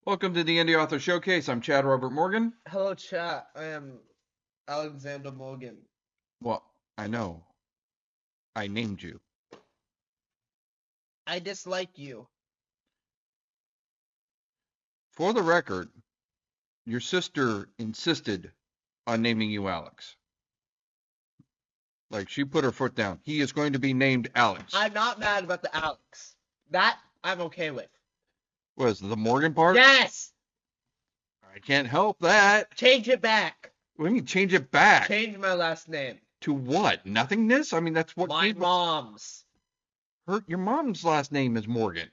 Welcome to the Indie Author Showcase. I'm Chad Robert Morgan. Hello, chat. I am Alexander Morgan. Well, I know. I named you. I dislike you. For the record, your sister insisted on naming you Alex. Like, she put her foot down. He is going to be named Alex. I'm not mad about the Alex. That I'm okay with. What is it, the Morgan part? Yes! I can't help that. Change it back. What do you mean, change it back? Change my last name. To what? Nothingness? I mean, that's what My mom's. Your mom's last name is Morgan.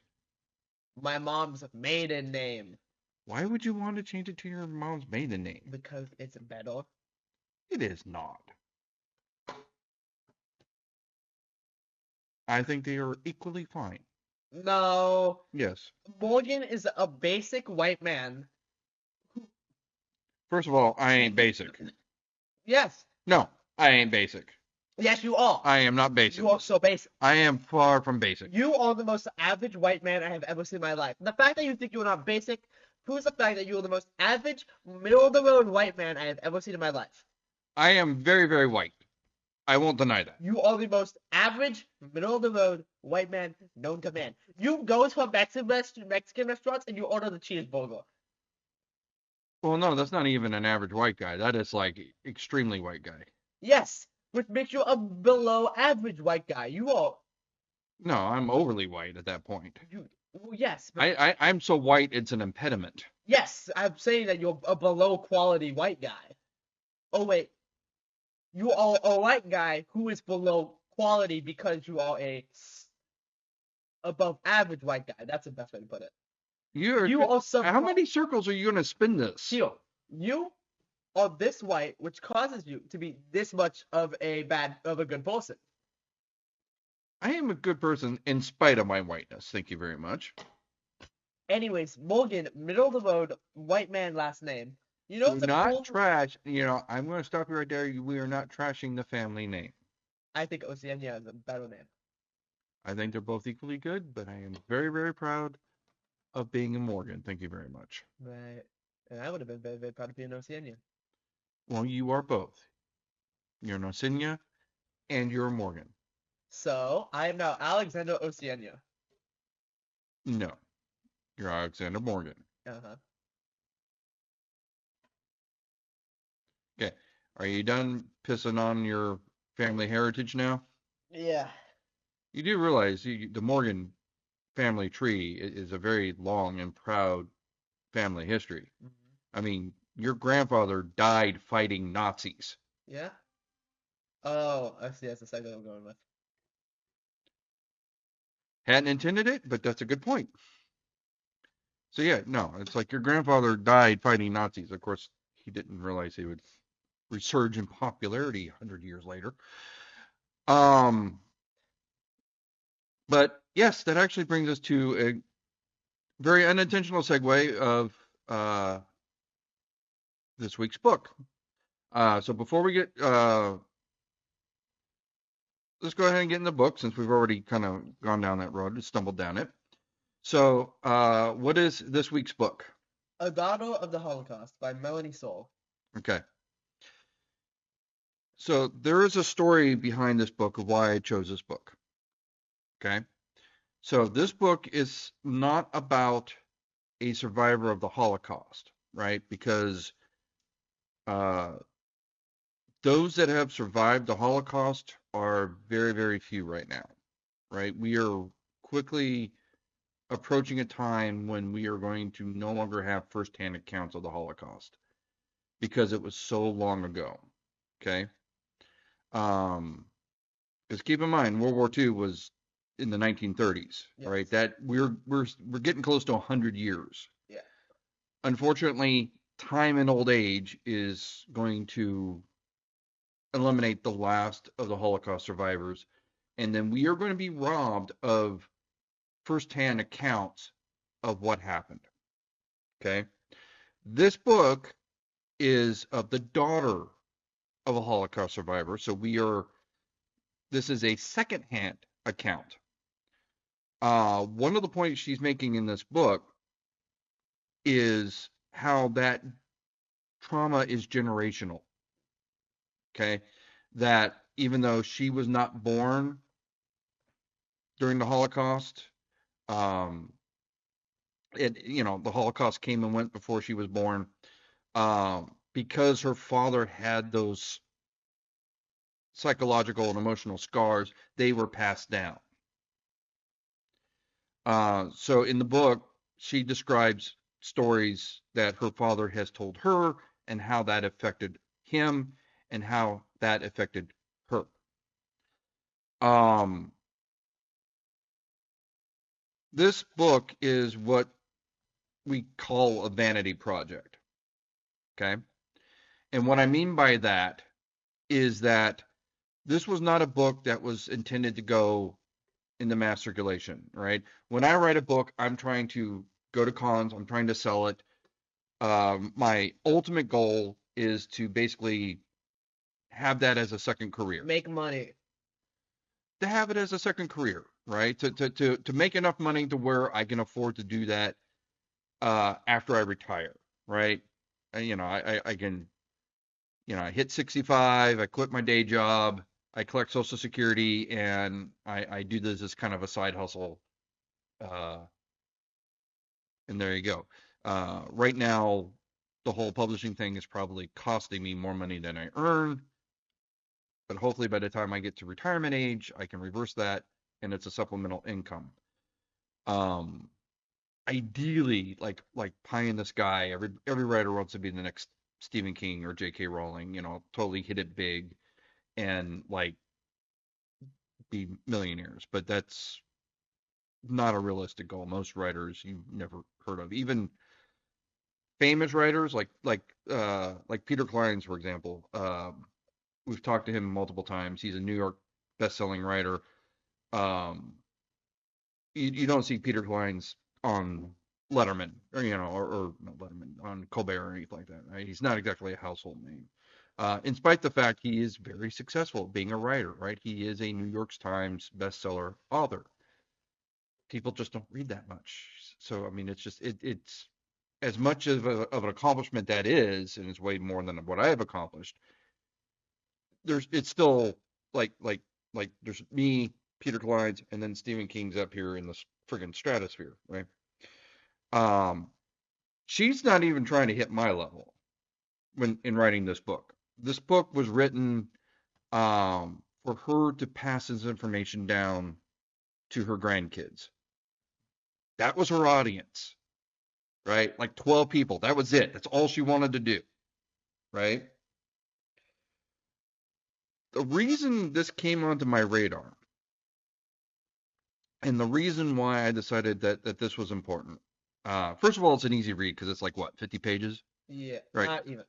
My mom's maiden name. Why would you want to change it to your mom's maiden name? Because it's better. It is not. I think they are equally fine. No. Yes. Morgan is a basic white man. First of all, I ain't basic. Yes. No, I ain't basic. Yes, you are. I am not basic. You are so basic. I am far from basic. You are the most average white man I have ever seen in my life. The fact that you think you are not basic proves the fact that you are the most average, middle-of-the-road white man I have ever seen in my life. I am very, very white. I won't deny that. You are the most average, middle-of-the-road white man known to man. You go to a Mexican restaurants and you order the cheeseburger. Well, no, that's not even an average white guy. That is like extremely white guy. Yes, which makes you a below-average white guy. You are. No, I'm overly white at that point. Well, yes. But I'm so white it's an impediment. yes, I'm saying that you're a below-quality white guy. Oh, wait. You are a white guy who is below quality because you are a above average white guy. That's the best way to put it. You also How many circles are you going to spin this? Shield, you are this white, which causes you to be this much of a good person. I am a good person in spite of my whiteness. Thank you very much. Anyways, Morgan, middle of the road, white man last name. You know, Do not trash. I'm going to stop you right there. We are not trashing the family name. I think Oceania is a better name. I think they're both equally good, but I am very, very proud of being a Morgan. Thank you very much. Right. And I would have been very, very proud of being Oceania. Well, you are both. You're an Oceania and you're a Morgan. So, I am now Alexander Oceania. No. You're Alexander Morgan. Uh-huh. Okay. Are you done pissing on your family heritage now? Yeah. You do realize the Morgan family tree is a very long and proud family history. Mm-hmm. I mean, your grandfather died fighting Nazis. Yeah? Oh, I see. That's the side that I'm going with. Hadn't intended it, but that's a good point. So yeah, no, it's like your grandfather died fighting Nazis. Of course, he didn't realize he would resurge in popularity 100 years later. But yes, that actually brings us to a very unintentional segue of this week's book. So before we get, let's go ahead and get in the book since we've already kind of gone down that road and stumbled down it. So what is this week's book? A Daughter of the Holocaust by Melanie Sol. Okay. So there is a story behind this book of why I chose this book. Okay. So this book is not about a survivor of the Holocaust, right? Because those that have survived the Holocaust are very, very few right now, right? We are quickly approaching a time when we are going to no longer have firsthand accounts of the Holocaust because it was so long ago, okay? Because keep in mind, World War II was in the 1930s, yes. Right? That we're getting close to 100 years. Yeah. Unfortunately, time and old age is going to eliminate the last of the Holocaust survivors, and then we are going to be robbed of firsthand accounts of what happened. Okay? This book is of the daughter of a Holocaust survivor, so this is a secondhand account. One of the points she's making in this book is how that trauma is generational. Okay. That even though she was not born during the Holocaust, um, the Holocaust came and went before she was born, because her father had those psychological and emotional scars, they were passed down. So in the book, she describes stories that her father has told her and how that affected him and how that affected her. Um, this book is what we call a vanity project. Okay. And what I mean by that is that this was not a book that was intended to go in the mass circulation, right? When I write a book, I'm trying to go to cons, I'm trying to sell it. My ultimate goal is to basically have that as a second career, Make money. to have it as a second career, right? To make enough money to where I can afford to do that after I retire, right? I can, I hit 65, I quit my day job, I collect Social Security, and I do this as kind of a side hustle. Uh, and there you go. Right now, the whole publishing thing is probably costing me more money than I earn, but hopefully by the time I get to retirement age, I can reverse that and it's a supplemental income. Um, Ideally, like pie in the sky, every writer wants to be the next Stephen King or J.K. Rowling, totally hit it big and like be millionaires, but that's not a realistic goal. Most writers you've never heard of, even famous writers like Peter Clines, for example. We've talked to him multiple times. He's a New York best-selling writer. Um, you don't see Peter Clines on Letterman or not Letterman, on Colbert or anything like that. Right? He's not exactly a household name. In spite of the fact he is very successful being a writer, right? He is a New York Times bestseller author. People just don't read that much. So I mean, it's as much of an accomplishment that is, and it's way more than what I have accomplished. It's still like like like there's me, Peter Clines, and then Stephen King's up here in the friggin' stratosphere, right? Um, she's not even trying to hit my level when in writing this book. This book was written for her to pass this information down to her grandkids. That was her audience, right? Like 12 people. That was it. That's all she wanted to do, right? The reason this came onto my radar and the reason why I decided that this was important. First of all, it's an easy read because it's like what, 50 pages, Yeah, right? not even.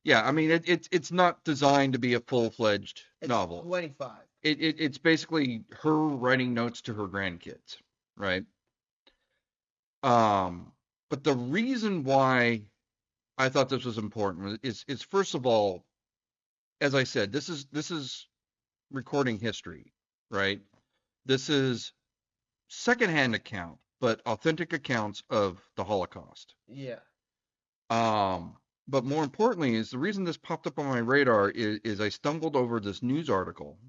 Yeah, I mean it's not designed to be a full-fledged It's novel. 25. It's basically her writing notes to her grandkids, right? Um, but the reason why I thought this was important is first of all, as I said, this is recording history, right? This is secondhand account, but authentic accounts of the Holocaust. Yeah. Um, but more importantly, is the reason this popped up on my radar is I stumbled over this news article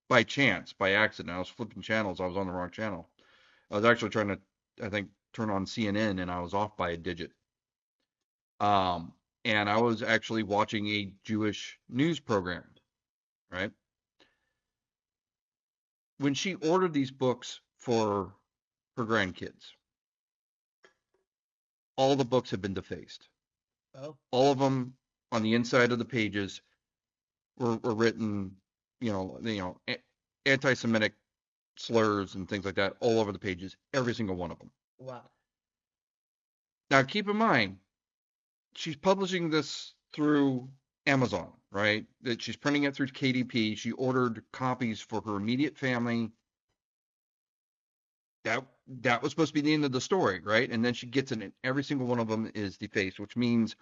by chance, by accident. I was flipping channels. I was on the wrong channel. I was actually trying to, I think, turn on CNN, and I was off by a digit. Um, and I was actually watching a Jewish news program, right? When she ordered these books for her grandkids, all the books have been defaced. Oh. All of them on the inside of the pages were written, anti-Semitic slurs and things like that all over the pages, every single one of them. Wow. Now, keep in mind, she's publishing this through Amazon, right? That she's printing it through KDP. She ordered copies for her immediate family. That was supposed to be the end of the story, right? And then she gets it, and every single one of them is defaced, which means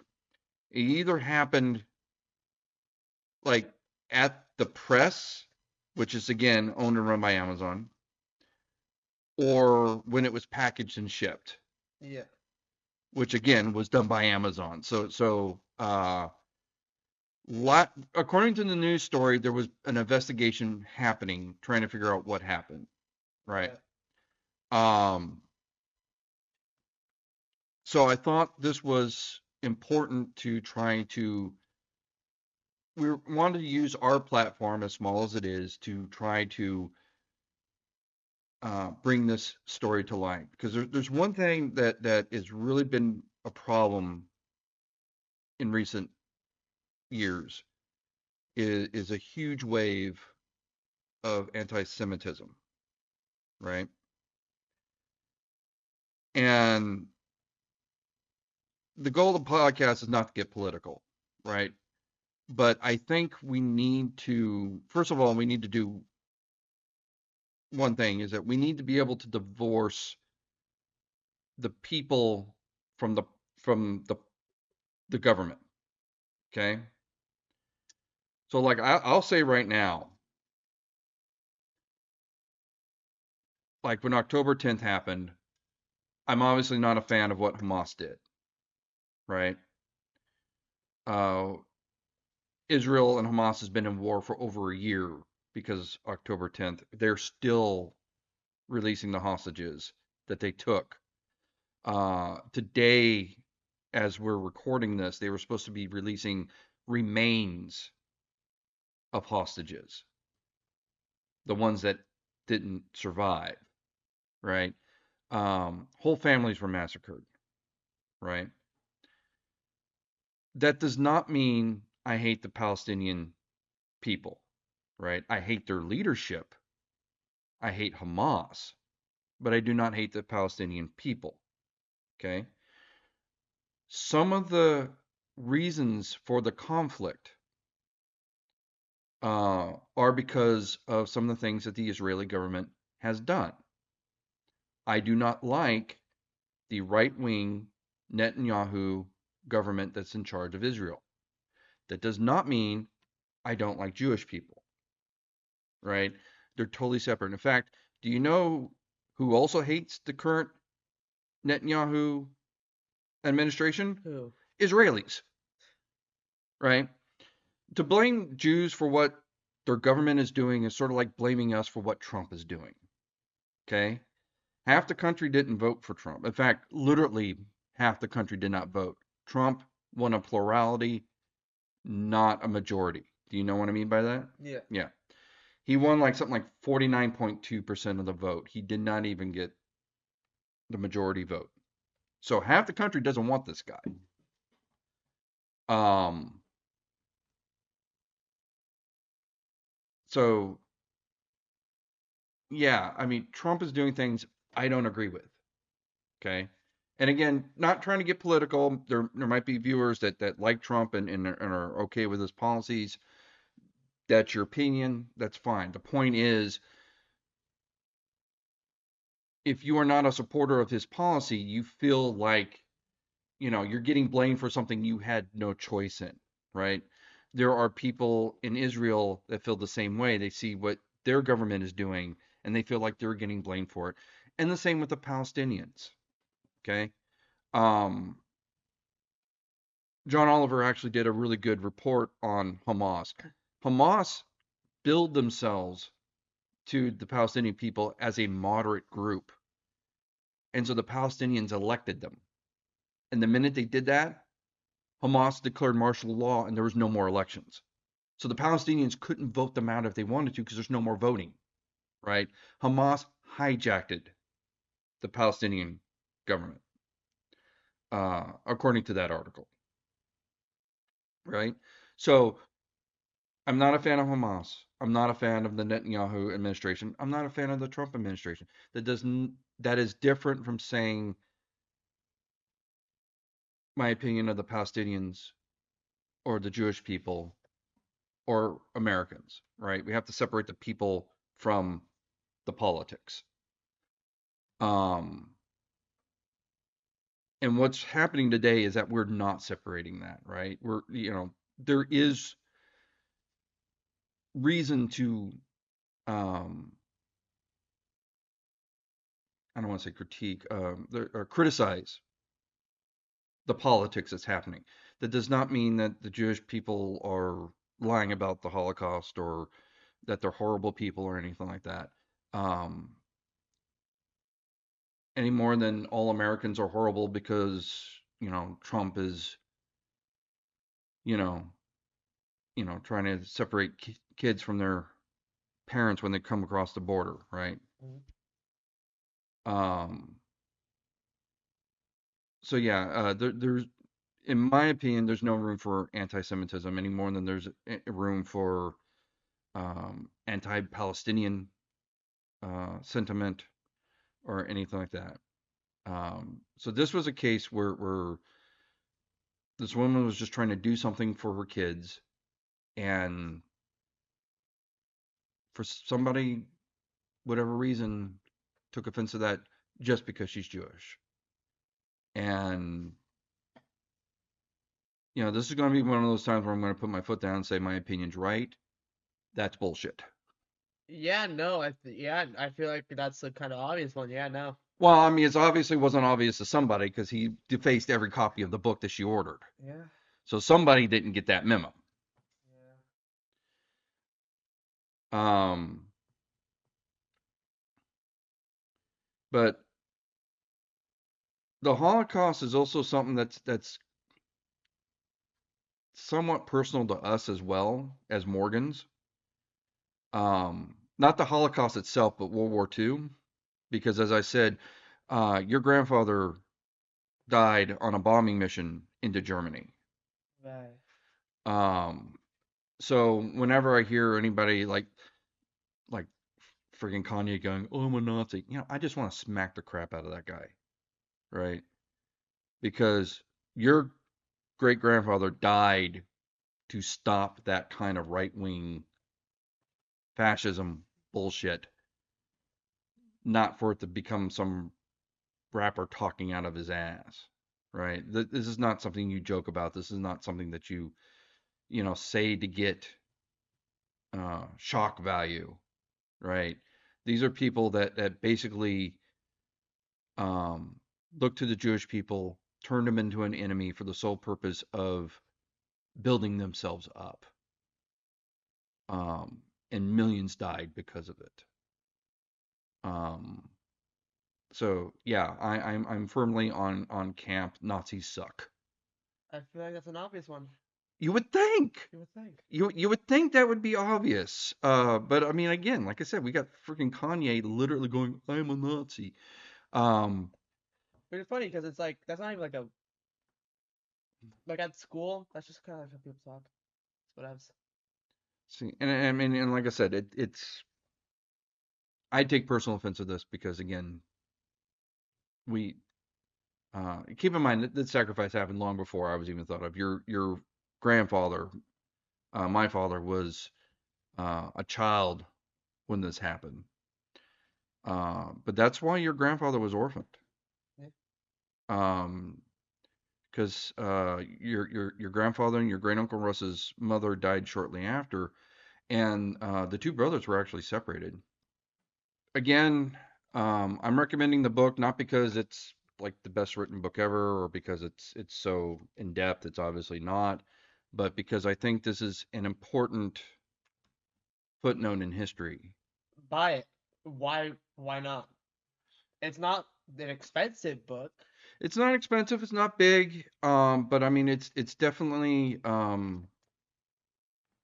it either happened like at the press, which is again owned and run by Amazon, or when it was packaged and shipped. Yeah. which again was done by Amazon. According to the news story, there was an investigation happening trying to figure out what happened, right? Yeah. Um, so I thought this was important to try to we wanted to use our platform, as small as it is, to try to bring this story to light. Because there's one thing that has really been a problem in recent years is a huge wave of anti-Semitism, right? And the goal of the podcast is not to get political, right? But I think we need to, first of all, we need to do one thing is that we need to be able to divorce the people from the government. Okay. So like I'll say right now, like when October 10th happened, I'm obviously not a fan of what Hamas did, right? Uh, Israel and Hamas has been in war for over a year because October 10th, they're still releasing the hostages that they took. Today, as we're recording this, they were supposed to be releasing remains of hostages, the ones that didn't survive, right? Whole families were massacred, right? That does not mean I hate the Palestinian people, right? I hate their leadership. I hate Hamas, but I do not hate the Palestinian people, okay? Some of the reasons for the conflict are because of some of the things that the Israeli government has done. I do not like the right wing Netanyahu government that's in charge of Israel. That does not mean I don't like Jewish people, right? They're totally separate. In fact, do you know who also hates the current Netanyahu administration? Who? Israelis, right? To blame Jews for what their government is doing is sort of like blaming us for what Trump is doing, okay? Half the country didn't vote for Trump. In fact, literally half the country did not vote. Trump won a plurality, not a majority. Do you know what I mean by that? Yeah. Yeah. He won like something like 49.2% of the vote. He did not even get the majority vote. So half the country doesn't want this guy. Um, so yeah, I mean, Trump is doing things I don't agree with. Okay. And again, not trying to get political. There might be viewers that like Trump and are okay with his policies. That's your opinion. That's fine. The point is, if you are not a supporter of his policy, you feel like, you're getting blamed for something you had no choice in, right? There are people in Israel that feel the same way. They see what their government is doing and they feel like they're getting blamed for it. And the same with the Palestinians, okay? Um, John Oliver actually did a really good report on Hamas. Hamas billed themselves to the Palestinian people as a moderate group. And so the Palestinians elected them. And the minute they did that, Hamas declared martial law and there was no more elections. So the Palestinians couldn't vote them out if they wanted to because there's no more voting, right? Hamas hijacked the Palestinian government, according to that article, right? So I'm not a fan of Hamas. I'm not a fan of the Netanyahu administration. I'm not a fan of the Trump administration. That is different from saying my opinion of the Palestinians or the Jewish people or Americans, right? We have to separate the people from the politics. Um, and what's happening today is that we're not separating that, right? There is reason to, um, I don't want to say critique, criticize the politics that's happening. That does not mean that the Jewish people are lying about the Holocaust or that they're horrible people or anything like that. Um, any more than all Americans are horrible because Trump is you know trying to separate kids from their parents when they come across the border, right? Mhm. Um, so yeah, there's in my opinion, there's no room for anti-Semitism any more than there's room for anti-Palestinian sentiment or anything like that. So this was a case where this woman was just trying to do something for her kids, and for somebody, whatever reason, took offense to that just because she's Jewish. And this is going to be one of those times where I'm going to put my foot down and say my opinion's right. That's bullshit. Yeah, no, yeah, I feel like that's a kind of obvious one. Yeah, no. Well, I mean, it's obviously wasn't obvious to somebody because he defaced every copy of the book that she ordered. Yeah. So somebody didn't get that memo. Yeah. Um, but the Holocaust is also something that's somewhat personal to us as well as Morgans. Not the Holocaust itself, but World War II, because as I said, your grandfather died on a bombing mission into Germany. Right. Um, so whenever I hear anybody like freaking Kanye going, "Oh, I'm a Nazi," I just want to smack the crap out of that guy, right? Because your great grandfather died to stop that kind of right wing fascism bullshit, not for it to become some rapper talking out of his ass, right? This is not something you joke about. This is not something that you say to get shock value, right? These are people that basically um, look to the Jewish people, turned them into an enemy for the sole purpose of building themselves up. Um, and millions died because of it. Um, so yeah, I'm firmly on camp. Nazis suck. I feel like that's an obvious one. You would think. You would think. You would think that would be obvious. But I mean, again, like I said, we got freaking Kanye literally going, "I'm a Nazi." Um, But it's funny because it's like that's not even like a like at school. That's just kind of like how people talk. That's what I've. see, and I mean, and like I said, it's I take personal offense to this because again, we keep in mind that the sacrifice happened long before I was even thought of. Your grandfather, my father was a child when this happened. But that's why your grandfather was orphaned. Yeah. Um, because your grandfather and your great uncle Russ's mother died shortly after, and the two brothers were actually separated. Again, I'm recommending the book not because it's like the best written book ever or because it's so in depth. It's obviously not, but because I think this is an important footnote in history. Buy it. Why? Why not? It's not an expensive book. It's not expensive. It's not big. But I mean, it's definitely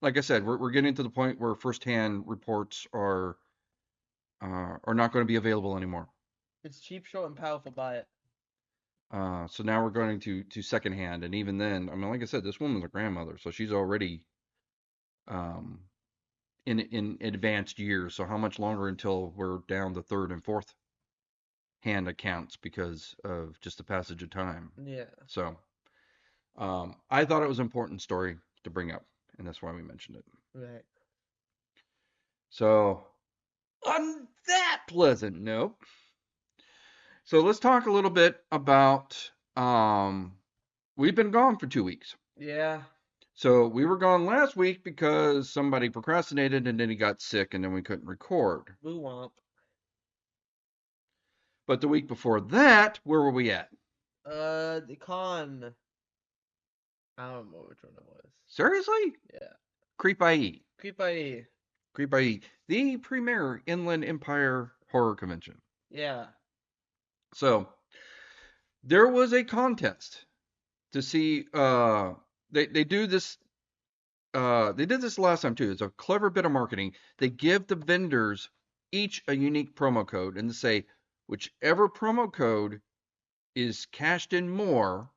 like I said, we're getting to the point where firsthand reports are not going to be available anymore. It's cheap, short, and powerful. Buy it. So now we're going to secondhand, and even then, I mean, like I said, this woman's a grandmother, so she's already um, in advanced years. So how much longer until we're down to third and fourth hand accounts because of just the passage of time? Yeah. So I thought it was an important story to bring up, and that's why we mentioned it. Right. So on that pleasant note, so let's talk a little bit about we've been gone for 2 weeks. Yeah. So we were gone last week because somebody procrastinated and then he got sick and then we couldn't record. Boo womp. But the week before that, where were we at? The con. I don't know which one it was. Seriously? Yeah. Creep IE. Creep IE. Creep IE. The premier Inland Empire horror convention. Yeah. So there was a contest to see they do this they did this last time too. It's a clever bit of marketing. They give the vendors each a unique promo code and say whichever promo code is cashed in more,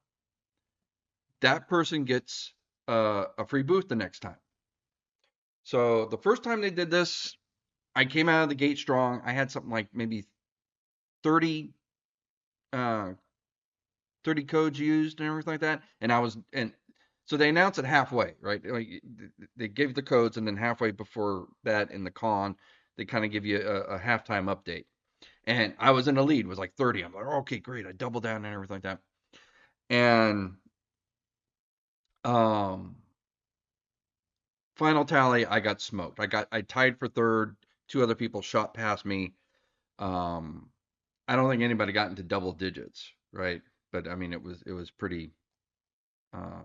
that person gets a free booth the next time. So the first time they did this, I came out of the gate strong. I had something like maybe 30 uh 30 codes used and everything like that. And so they announced it halfway, right? Like they gave the codes and then halfway before that in the con, they kind of give you a halftime update. And I was in the lead, was like 30. I'm like, okay, great. I doubled down and everything like that. And um final tally, I got smoked. I tied for third. Two other people shot past me. Um I don't think anybody got into double digits, right? But I mean it was pretty uh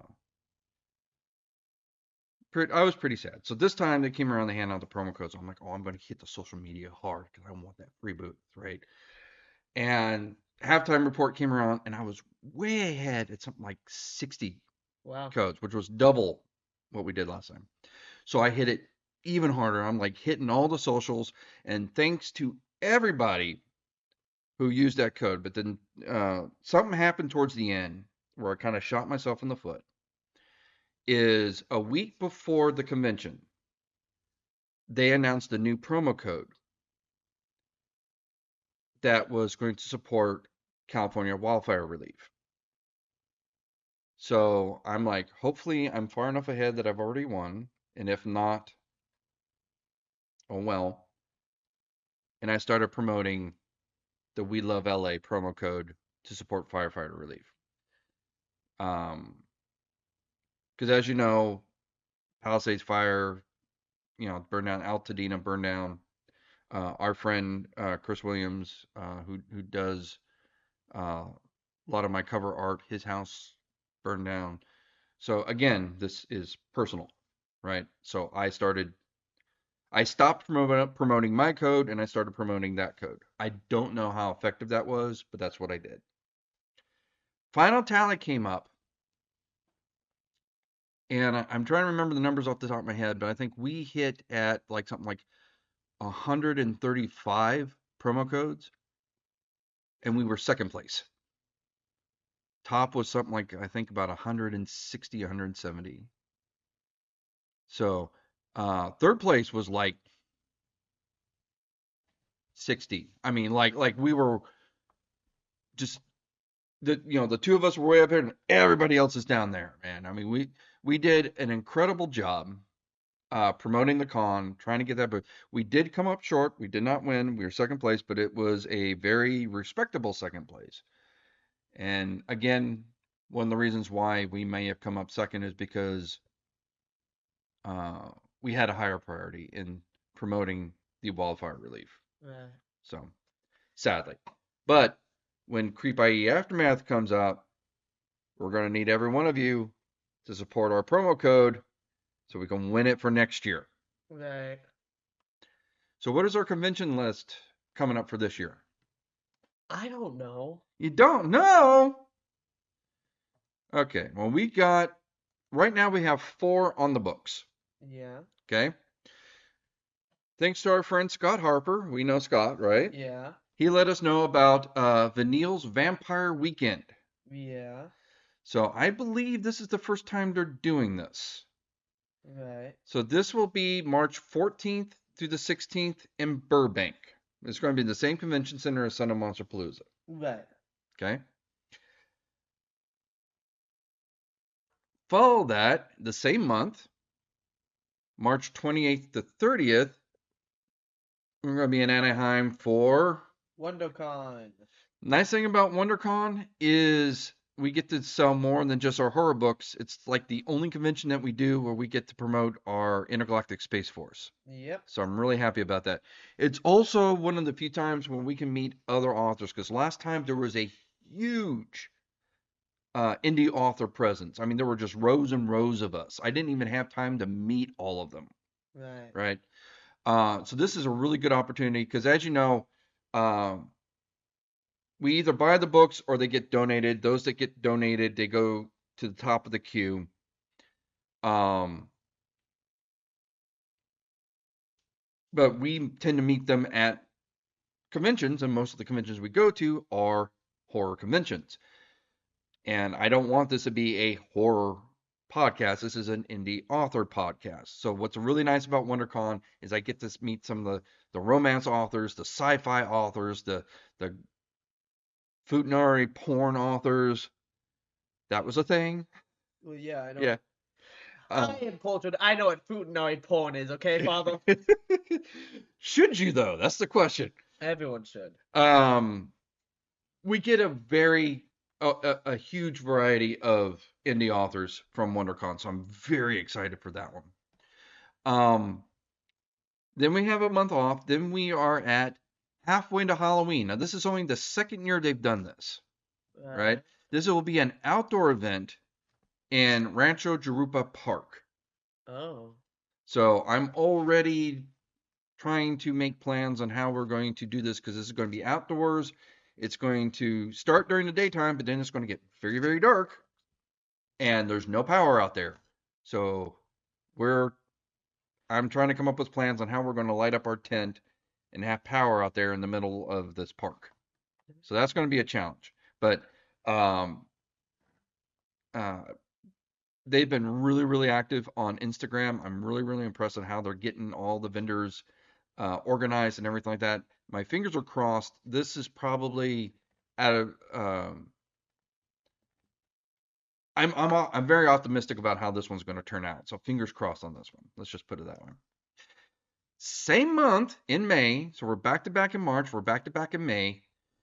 I was pretty sad. So this time they came around, they handed out the promo codes. I'm like, oh, I'm going to hit the social media hard because I want that free booth, right? And halftime report came around, and I was way ahead at something like 60 Wow. codes, which was double what we did last time. So I hit it even harder. I'm like hitting all the socials, and thanks to everybody who used that code. But then something happened towards the end where I kind of shot myself in the foot. Is a week before the convention, they announced a new promo code that was going to support California wildfire relief. So I'm like, hopefully I'm far enough ahead that I've already won. And if not, oh well. And I started promoting the We Love LA promo code to support firefighter relief. Because as you know, Palisades Fire, burned down, Altadena burned down. Our friend Chris Williams, who does a lot of my cover art, his house burned down. So again, this is personal, right? So I stopped promoting my code and I started promoting that code. I don't know how effective that was, but that's what I did. Final tally came up, and I'm trying to remember the numbers off the top of my head, but I think we hit at like something like 135 promo codes, and we were second place. Top was something like I think about 160, 170. So third place was like 60. I mean, like we were just the two of us were way up here and everybody else is down there, man. I mean, we did an incredible job promoting the con, trying to get that, but we did come up short. We did not win. We were second place, but it was a very respectable second place. And again, one of the reasons why we may have come up second is because uh, we had a higher priority in promoting the wildfire relief. Right. So sadly. But when Creep IE Aftermath comes out, we're going to need every one of you to support our promo code so we can win it for next year. Right. So, what is our convention list coming up for this year? I don't know. You don't know? Okay, well, right now we have 4 on the books. Yeah. Okay. Thanks to our friend Scott Harper. We know Scott, right? Yeah. He let us know about Vanille's Vampire Weekend. Yeah. So I believe this is the first time they're doing this. Right. So this will be March 14th through the 16th in Burbank. It's going to be the same convention center as Son of Monsterpalooza. Right. Okay. Follow that the same month, March 28th to 30th. We're going to be in Anaheim for WonderCon. Nice thing about WonderCon is we get to sell more than just our horror books. It's like the only convention that we do where we get to promote our Intergalactic Space Force. Yep. So I'm really happy about that. It's also one of the few times when we can meet other authors because last time there was a huge indie author presence. I mean, there were just rows and rows of us. I didn't even have time to meet all of them, Right. right? So this is a really good opportunity because, as you know, um, we either buy the books or they get donated. Those that get donated, they go to the top of the queue. Um, but we tend to meet them at conventions, and most of the conventions we go to are horror conventions. And I don't want this to be a horror podcast. This is an indie author podcast. So what's really nice about WonderCon is I get to meet some of the romance authors, the sci-fi authors, the futanari porn authors. That was a thing. Well, yeah, I know. Yeah. I Uh, am cultured. I know what futanari porn is, okay, Father? should you though? That's the question. Everyone should. Um, we get a huge variety of indie authors from WonderCon, so I'm very excited for that one. Um, then we have a month off. Then we are at halfway into Halloween. Now this is only the second year they've done this, right? Alright. This will be an outdoor event in Rancho Jurupa Park. Oh. So I'm already trying to make plans on how we're going to do this because this is going to be outdoors. It's going to start during the daytime, but then it's going to get very, very dark, and there's no power out there. So we're I'm trying to come up with plans on how we're going to light up our tent and have power out there in the middle of this park. So that's going to be a challenge. But um, uh, they've been really, really active on Instagram. I'm really, really impressed with how they're getting all the vendors organized and everything like that. My fingers are crossed. This is probably out of. I'm very optimistic about how this one's going to turn out. So fingers crossed on this one. Let's just put it that way. Same month in May, so we're back to back in March. We're back to back in May.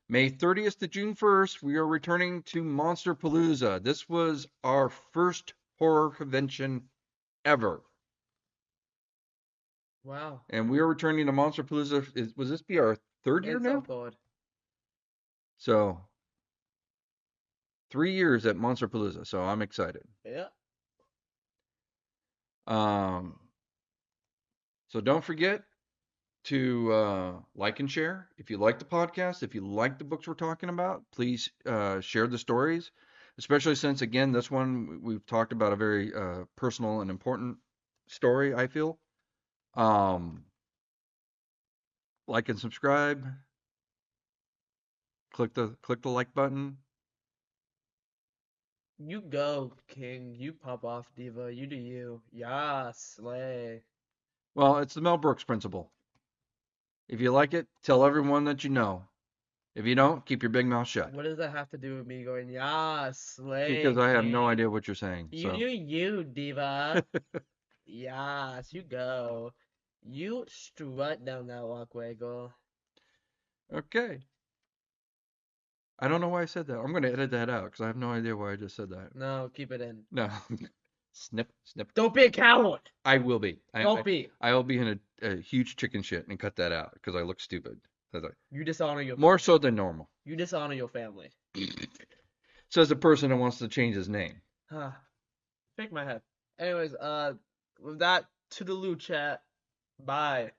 May 30th to June 1st, we are returning to Monster Palooza. This was our first horror convention ever. Wow. And we are returning to Monster Palooza. Was this be our third year It's so now? good. So 3 years at Monster Palooza. So I'm excited. Yeah. Um, so don't forget to like and share. If you like the podcast, if you like the books we're talking about, please share the stories, especially since, again, this one we've talked about a very personal and important story, I feel. Um, like and subscribe. Click the like button. You go, King. You pop off, Diva. You do you. Yeah, slay. Well, it's the Mel Brooks principle. If you like it, tell everyone that you know. If you don't, keep your big mouth shut. What does that have to do with me going, yeah, slay, Because I have no King? idea what you're saying. You do So, you, Diva. Yes, you go. You strut down that walkway, girl. okay. I don't know why I said that. I'm going to edit that out because I have no idea why I just said that. No, keep it in. No. Snip, snip. Don't be a coward. I will be. Don't be. I will be in a huge chicken shit and cut that out because I look stupid. You dishonor your More family. so than normal. You dishonor your family. Says the person that wants to change his name. Shake my head. Anyways, with that, to the loo chat. Bye.